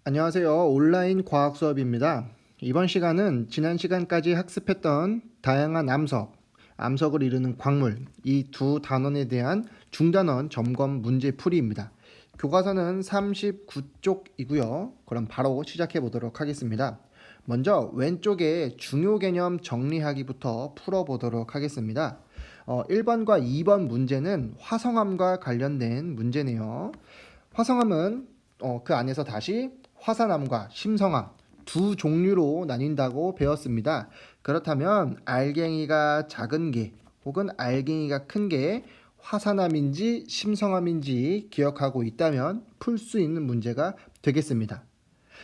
안녕하세요. 온라인 과학 수업입니다. 이번 시간은 지난 시간까지 학습했던 다양한 암석을 이루는 광물, 이 두 단원에 대한 중단원 점검 문제 풀이입니다. 교과서는 39쪽이고요. 그럼 바로 시작해 보도록 하겠습니다. 먼저 왼쪽에 중요 개념 정리하기부터 풀어보도록 하겠습니다. 1번과 2번 문제는 화성암과 관련된 문제네요. 화성암은 그 안에서 다시 화산암과 심성암 두 종류로 나뉜다고 배웠습니다. 그렇다면 알갱이가 작은 게 혹은 알갱이가 큰 게 화산암인지 심성암인지 기억하고 있다면 풀 수 있는 문제가 되겠습니다.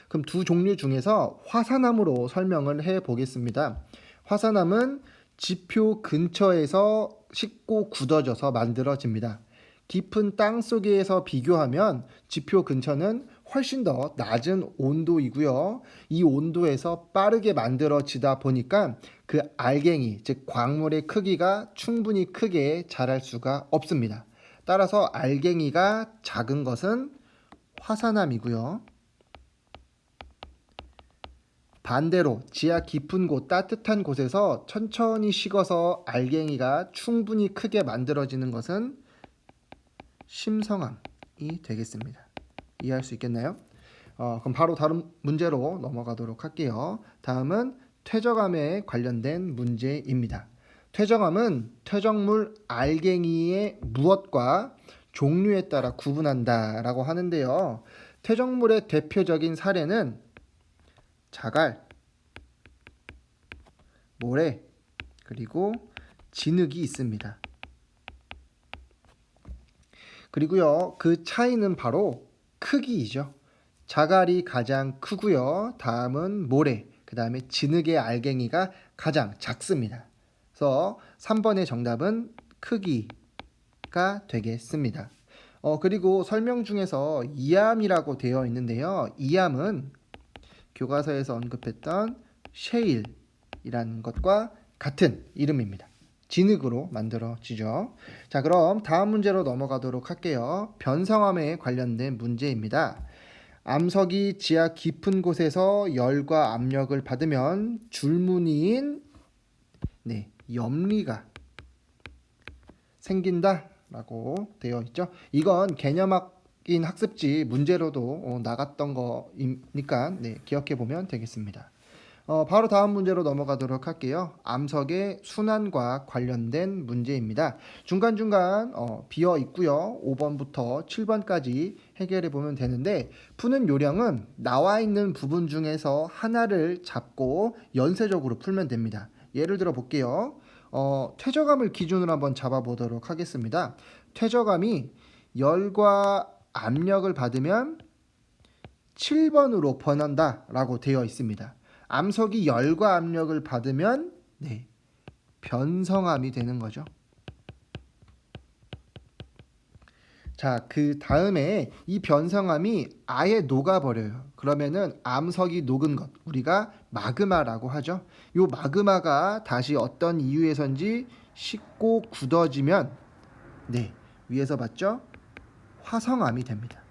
그럼 두 종류 중에서 화산암으로 설명을 해 보겠습니다. 화산암은 지표 근처에서 식고 굳어져서 만들어집니다. 깊은 땅 속에서 비교하면 지표 근처는 훨씬 더 낮은 온도이고요. 이 온도에서 빠르게 만들어지다 보니까 그 알갱이, 즉 광물의 크기가 충분히 크게 자랄 수가 없습니다. 따라서 알갱이가 작은 것은 화산암이고요. 반대로 지하 깊은 곳, 따뜻한 곳에서 천천히 식어서 알갱이가 충분히 크게 만들어지는 것은 심성암이 되겠습니다. 이해할 수 있겠나요? 그럼 바로 다른 문제로 넘어가도록 할게요. 다음은 퇴적암에 관련된 문제입니다. 퇴적암은 퇴적물 알갱이의 무엇과 종류에 따라 구분한다라고 하는데요. 퇴적물의 대표적인 사례는 자갈, 모래, 그리고 진흙이 있습니다. 그리고요, 그 차이는 바로 크기이죠. 자갈이 가장 크고요. 다음은 모래, 그 다음에 진흙의 알갱이가 가장 작습니다. 그래서 3번의 정답은 크기가 되겠습니다. 그리고 설명 중에서 이암이라고 되어 있는데요. 이암은 교과서에서 언급했던 셰일이라는 것과 같은 이름입니다. 진흙으로 만들어지죠. 자, 그럼 다음 문제로 넘어가도록 할게요. 변성암에 관련된 문제입니다. 암석이 지하 깊은 곳에서 열과 압력을 받으면 줄무늬인 염리가 생긴다라고 되어 있죠. 이건 개념학인 학습지 문제로도 나갔던 거니까 기억해 보면 되겠습니다. 바로 다음 문제로 넘어가도록 할게요. 암석의 순환과 관련된 문제입니다. 중간중간 비어 있고요. 5번부터 7번까지 해결해 보면 되는데 푸는 요령은 나와 있는 부분 중에서 하나를 잡고 연쇄적으로 풀면 됩니다. 예를 들어 볼게요. 퇴적암을 기준으로 한번 잡아보도록 하겠습니다. 퇴적암이 열과 압력을 받으면 7번으로 변한다라고 되어 있습니다. 암석이 열과 압력을 받으면 변성암이 되는 거죠. 자, 그 다음에 이 변성암이 아예 녹아버려요. 그러면은 암석이 녹은 것, 우리가 마그마라고 하죠. 이 마그마가 다시 어떤 이유에선지 식고 굳어지면 위에서 봤죠? 화성암이 됩니다.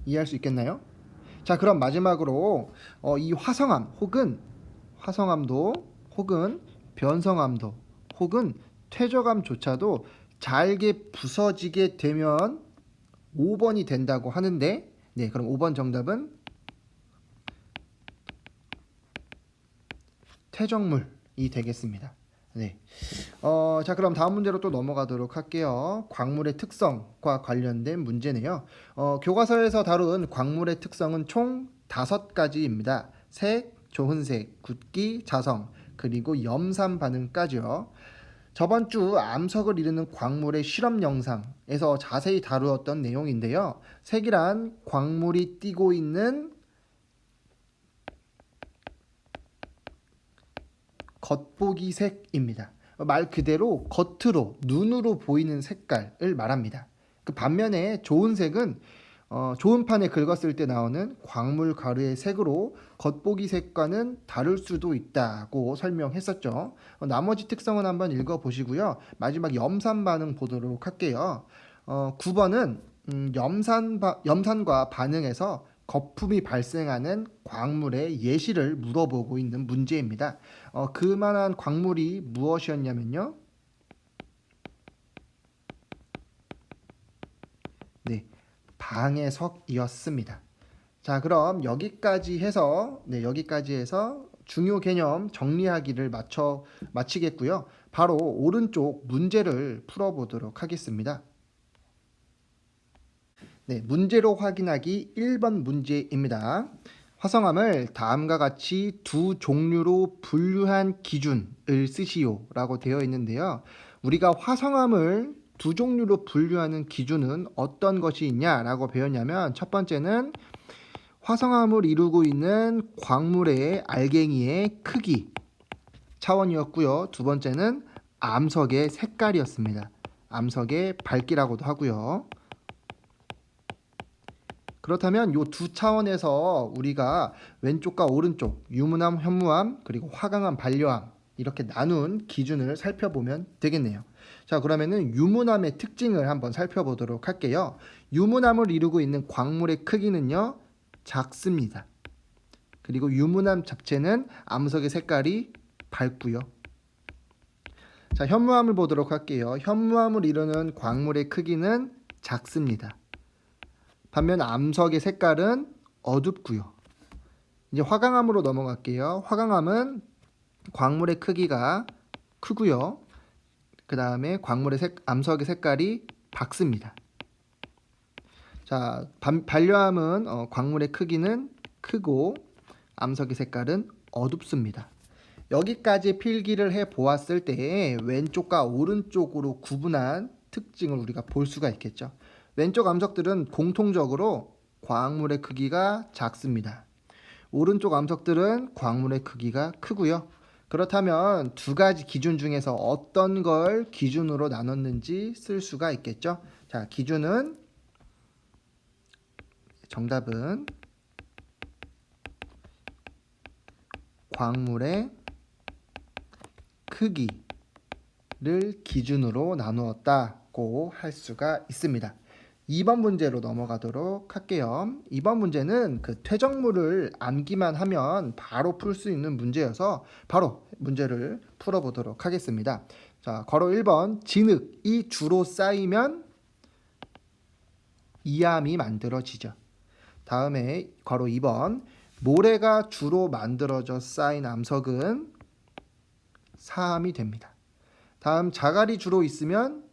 이해할 수 있겠나요? 자, 그럼 마지막으로 이 화성암도 혹은 변성암도 혹은 퇴적암조차도 잘게 부서지게 되면 5번이 된다고 하는데 그럼 5번 정답은 퇴적물이 되겠습니다. 자, 그럼 다음 문제로 또 넘어가도록 할게요. 광물의 특성과 관련된 문제네요. 교과서에서 다룬 광물의 특성은 총 5가지입니다. 색, 좋은 색, 굳기, 자성, 그리고 염산 반응까지요. 저번 주 암석을 이루는 광물의 실험 영상에서 자세히 다루었던 내용인데요. 색이란 광물이 띠고 있는 겉보기 색입니다. 말 그대로 겉으로 눈으로 보이는 색깔을 말합니다. 그 반면에 좋은 색은 좋은 판에 긁었을 때 나오는 광물 가루의 색으로 겉보기 색과는 다를 수도 있다고 설명했었죠. 나머지 특성은 한번 읽어보시고요. 마지막 염산 반응 보도록 할게요. 9번은 염산과 반응해서 거품이 발생하는 광물의 예시를 물어보고 있는 문제입니다. 그만한 광물이 무엇이었냐면요. 네, 방해석이었습니다. 자, 그럼 여기까지 해서 중요 개념 정리하기를 마치겠고요. 바로 오른쪽 문제를 풀어보도록 하겠습니다. 네, 문제로 확인하기 1번 문제입니다. 화성암을 다음과 같이 두 종류로 분류한 기준을 쓰시오 라고 되어 있는데요. 우리가 화성암을 두 종류로 분류하는 기준은 어떤 것이 있냐라고 배웠냐면, 첫 번째는 화성암을 이루고 있는 광물의 알갱이의 크기 차원이었고요. 두 번째는 암석의 색깔이었습니다. 암석의 밝기라고도 하고요. 그렇다면 이 두 차원에서 우리가 왼쪽과 오른쪽, 유문암, 현무암, 그리고 화강암, 반려암 이렇게 나눈 기준을 살펴보면 되겠네요. 자, 그러면은 유문암의 특징을 한번 살펴보도록 할게요. 유문암을 이루고 있는 광물의 크기는요, 작습니다. 그리고 유문암 자체는 암석의 색깔이 밝고요. 자, 현무암을 보도록 할게요. 현무암을 이루는 광물의 크기는 작습니다. 반면 암석의 색깔은 어둡고요. 이제 화강암으로 넘어갈게요. 화강암은 광물의 크기가 크고요. 그 다음에 암석의 색깔이 밝습니다. 자, 반려암은 광물의 크기는 크고 암석의 색깔은 어둡습니다. 여기까지 필기를 해 보았을 때 왼쪽과 오른쪽으로 구분한 특징을 우리가 볼 수가 있겠죠. 왼쪽 암석들은 공통적으로 광물의 크기가 작습니다. 오른쪽 암석들은 광물의 크기가 크고요. 그렇다면 두 가지 기준 중에서 어떤 걸 기준으로 나눴는지 쓸 수가 있겠죠. 자, 정답은 광물의 크기를 기준으로 나누었다고 할 수가 있습니다. 2번 문제로 넘어가도록 할게요. 2번 문제는 그 퇴적물을 암기만 하면 바로 풀 수 있는 문제여서 바로 문제를 풀어보도록 하겠습니다. 자, 괄호 1번 진흙이 주로 쌓이면 이암이 만들어지죠. 다음에 괄호 2번 모래가 주로 만들어져 쌓인 암석은 사암이 됩니다. 다음 자갈이 주로 있으면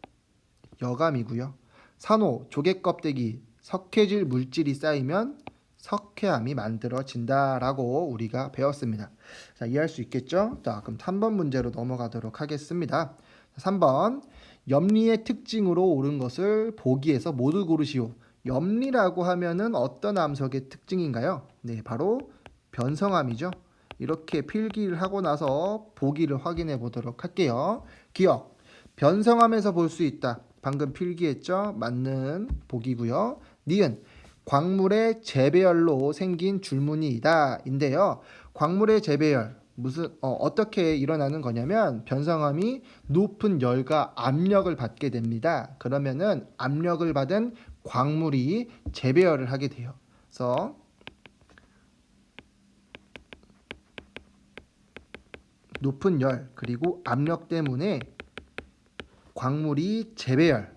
여감이고요. 산호, 조개껍데기, 석회질 물질이 쌓이면 석회암이 만들어진다라고 우리가 배웠습니다. 자, 이해할 수 있겠죠? 자, 그럼 3번 문제로 넘어가도록 하겠습니다. 3번 염리의 특징으로 옳은 것을 보기에서 모두 고르시오. 염리라고 하면은 어떤 암석의 특징인가요? 네, 바로 변성암이죠. 이렇게 필기를 하고 나서 보기를 확인해 보도록 할게요. 기억, 변성암에서 볼 수 있다. 방금 필기했죠? 맞는 보기고요. 니은, 광물의 재배열로 생긴 줄무늬이다 인데요. 광물의 재배열 어떻게 일어나는 거냐면 변성암이 높은 열과 압력을 받게 됩니다. 그러면은 압력을 받은 광물이 재배열을 하게 돼요. 그래서 높은 열 그리고 압력 때문에 광물이 재배열을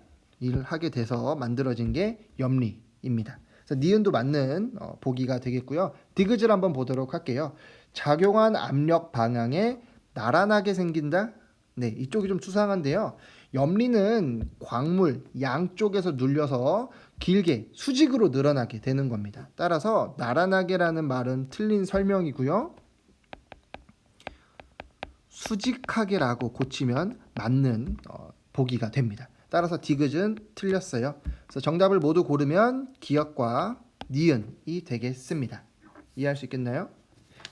하게 돼서 만들어진 게 염리입니다. 그래서 니은도 맞는 보기가 되겠고요. 디귿을 한번 보도록 할게요. 작용한 압력 방향에 나란하게 생긴다. 네, 이쪽이 좀 수상한데요. 염리는 광물 양쪽에서 눌려서 길게 수직으로 늘어나게 되는 겁니다. 따라서 나란하게라는 말은 틀린 설명이고요. 수직하게라고 고치면 맞는 보기가 됩니다. 따라서 디귿은 틀렸어요. 그래서 정답을 모두 고르면 기역과 니은이 되겠습니다. 이해할 수 있겠나요?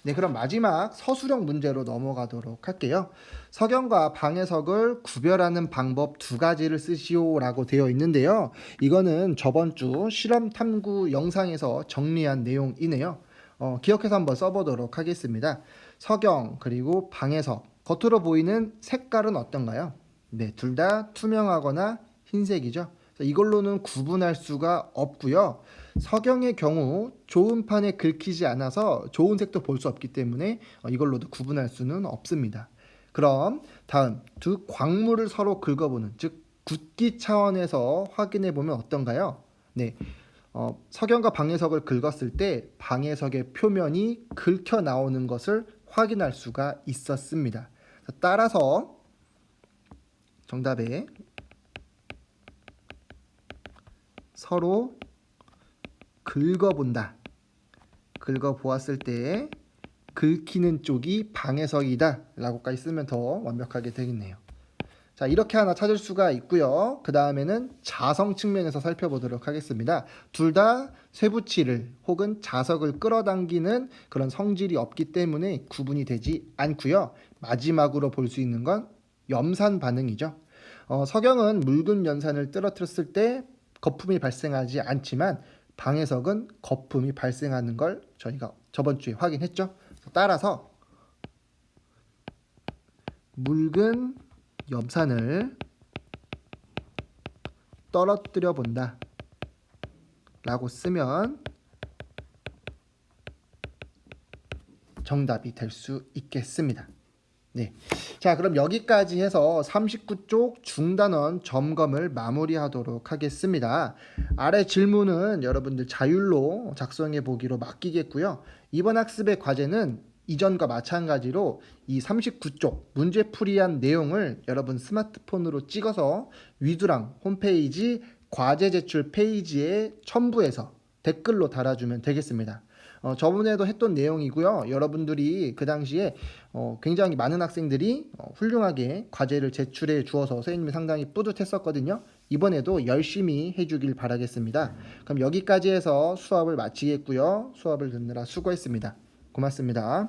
네, 그럼 마지막 서술형 문제로 넘어가도록 할게요. 석영과 방해석을 구별하는 방법 두 가지를 쓰시오라고 되어 있는데요. 이거는 저번 주 실험 탐구 영상에서 정리한 내용이네요. 기억해서 한번 써보도록 하겠습니다. 석영 그리고 방해석 겉으로 보이는 색깔은 어떤가요? 네, 둘 다 투명하거나 흰색이죠. 이걸로는 구분할 수가 없고요. 석영의 경우 좋은 판에 긁히지 않아서 좋은 색도 볼 수 없기 때문에 이걸로도 구분할 수는 없습니다. 그럼 다음 두 광물을 서로 긁어보는, 즉 굵기 차원에서 확인해 보면 어떤가요? 네, 석영과 방해석을 긁었을 때 방해석의 표면이 긁혀 나오는 것을 확인할 수가 있었습니다. 따라서 정답에 서로 긁어본다. 긁어보았을 때 긁히는 쪽이 방해석이다 라고까지 쓰면 더 완벽하게 되겠네요. 자, 이렇게 하나 찾을 수가 있고요. 그 다음에는 자성 측면에서 살펴보도록 하겠습니다. 둘 다 쇠붙이를 혹은 자석을 끌어당기는 그런 성질이 없기 때문에 구분이 되지 않고요. 마지막으로 볼 수 있는 건 염산 반응이죠. 석영은 묽은 연산을 떨어뜨렸을 때 거품이 발생하지 않지만 방해석은 거품이 발생하는 걸 저희가 저번 주에 확인했죠. 따라서 묽은 염산을 떨어뜨려 본다 라고 쓰면 정답이 될 수 있겠습니다. 네. 자, 그럼 여기까지 해서 39쪽 중단원 점검을 마무리하도록 하겠습니다. 아래 질문은 여러분들 자율로 작성해 보기로 맡기겠고요. 이번 학습의 과제는 이전과 마찬가지로 이 39쪽 문제풀이한 내용을 여러분 스마트폰으로 찍어서 위두랑 홈페이지 과제 제출 페이지에 첨부해서 댓글로 달아주면 되겠습니다. 저번에도 했던 내용이고요. 여러분들이 그 당시에 굉장히 많은 학생들이 훌륭하게 과제를 제출해 주어서 선생님이 상당히 뿌듯했었거든요. 이번에도 열심히 해주길 바라겠습니다. 그럼 여기까지 해서 수업을 마치겠고요. 수업을 듣느라 수고했습니다. 고맙습니다.